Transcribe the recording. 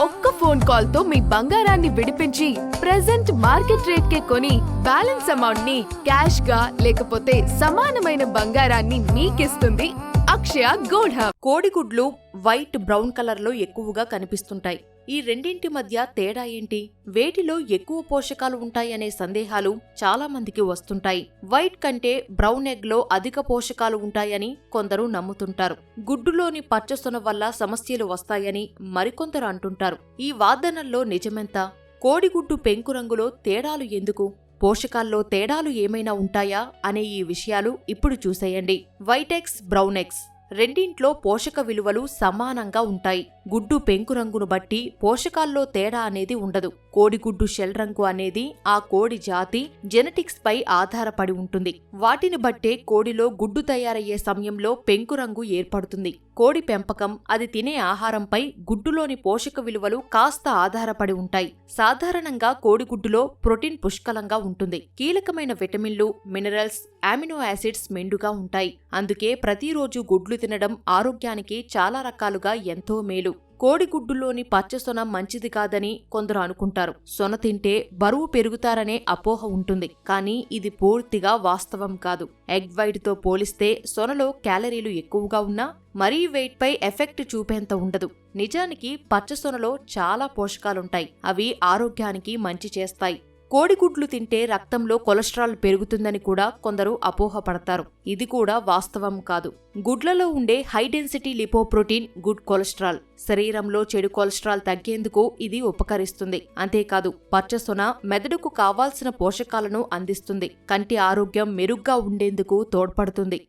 ఒక్క phone call తో మీ బంగారాన్ని విడిపించి ప్రెజెంట్ మార్కెట్ రేట్ కే కొని బ్యాలెన్స్ అమౌంట్ ని క్యాష్ గా లేకపోతే సమానమైన బంగారాన్ని మీకిస్తుంది అక్షయ గోల్డ్ హబ్. కోడిగుడ్లు వైట్ బ్రౌన్ కలర్ లో ఎక్కువగా కనిపిస్తుంటాయి. ఈ రెండింటి మధ్య తేడా ఏంటి? వేటిలో ఎక్కువ పోషకాలు ఉంటాయనే సందేహాలు చాలా మందికి వస్తుంటాయి. వైట్ కంటే బ్రౌన్ ఎగ్ లో అధిక పోషకాలు ఉంటాయని కొందరు నమ్ముతుంటారు. గుడ్డులోని పచ్చసొన వల్ల సమస్యలు వస్తాయని మరికొందరు అంటుంటారు. ఈ వాదనల్లో నిజమెంత? కోడిగుడ్డు పెంకు రంగులో తేడాలు ఎందుకు? పోషకాల్లో తేడాలు ఏమైనా ఉంటాయా అనే ఈ విషయాలు ఇప్పుడు చూసేయండి. వైట్ ఎగ్స్, బ్రౌన్ ఎగ్స్ రెండింట్లో పోషక విలువలు సమానంగా ఉంటాయి. గుడ్డు పెంకు రంగును బట్టి పోషకాల్లో తేడా అనేది ఉండదు. కోడిగుడ్డు షెల్ రంగు అనేది ఆ కోడి జాతి జెనెటిక్స్ పై ఆధారపడి ఉంటుంది. వాటిని బట్టే కోడిలో గుడ్డు తయారయ్యే సమయంలో పెంకు రంగు ఏర్పడుతుంది. కోడి పెంపకం, అది తినే ఆహారంపై గుడ్డులోని పోషక విలువలు కాస్త ఆధారపడి ఉంటాయి. సాధారణంగా కోడిగుడ్డులో ప్రోటీన్ పుష్కలంగా ఉంటుంది. కీలకమైన విటమిన్లు, మినరల్స్, అమినో యాసిడ్స్ మెండుగా ఉంటాయి. అందుకే ప్రతిరోజు గుడ్లు తినడం ఆరోగ్యానికి చాలా రకాలుగా ఎంతో మేలు. కోడిగుడ్డులోని పచ్చసొన మంచిది కాదని కొందరు అనుకుంటారు. సొన తింటే బరువు పెరుగుతారనే అపోహ ఉంటుంది. కానీ ఇది పూర్తిగా వాస్తవం కాదు. ఎగ్ వైట్తో పోలిస్తే సొనలో క్యాలరీలు ఎక్కువగా ఉన్నా మరీ వెయిట్ పై ఎఫెక్ట్ చూపేంత ఉండదు. నిజానికి పచ్చసొనలో చాలా పోషకాలుంటాయి. అవి ఆరోగ్యానికి మంచి చేస్తాయి. కోడిగుడ్లు తింటే రక్తంలో కొలెస్ట్రాల్ పెరుగుతుందని కూడా కొందరు అపోహపడతారు. ఇది కూడా వాస్తవం కాదు. గుడ్లలో ఉండే high density lipoprotein good cholesterol శరీరంలో చెడు కొలెస్ట్రాల్ తగ్గేందుకు ఇది ఉపకరిస్తుంది. అంతేకాదు పచ్చసొన మెదడుకు కావాల్సిన పోషకాలను అందిస్తుంది. కంటి ఆరోగ్యం మెరుగ్గా ఉండేందుకు తోడ్పడుతుంది.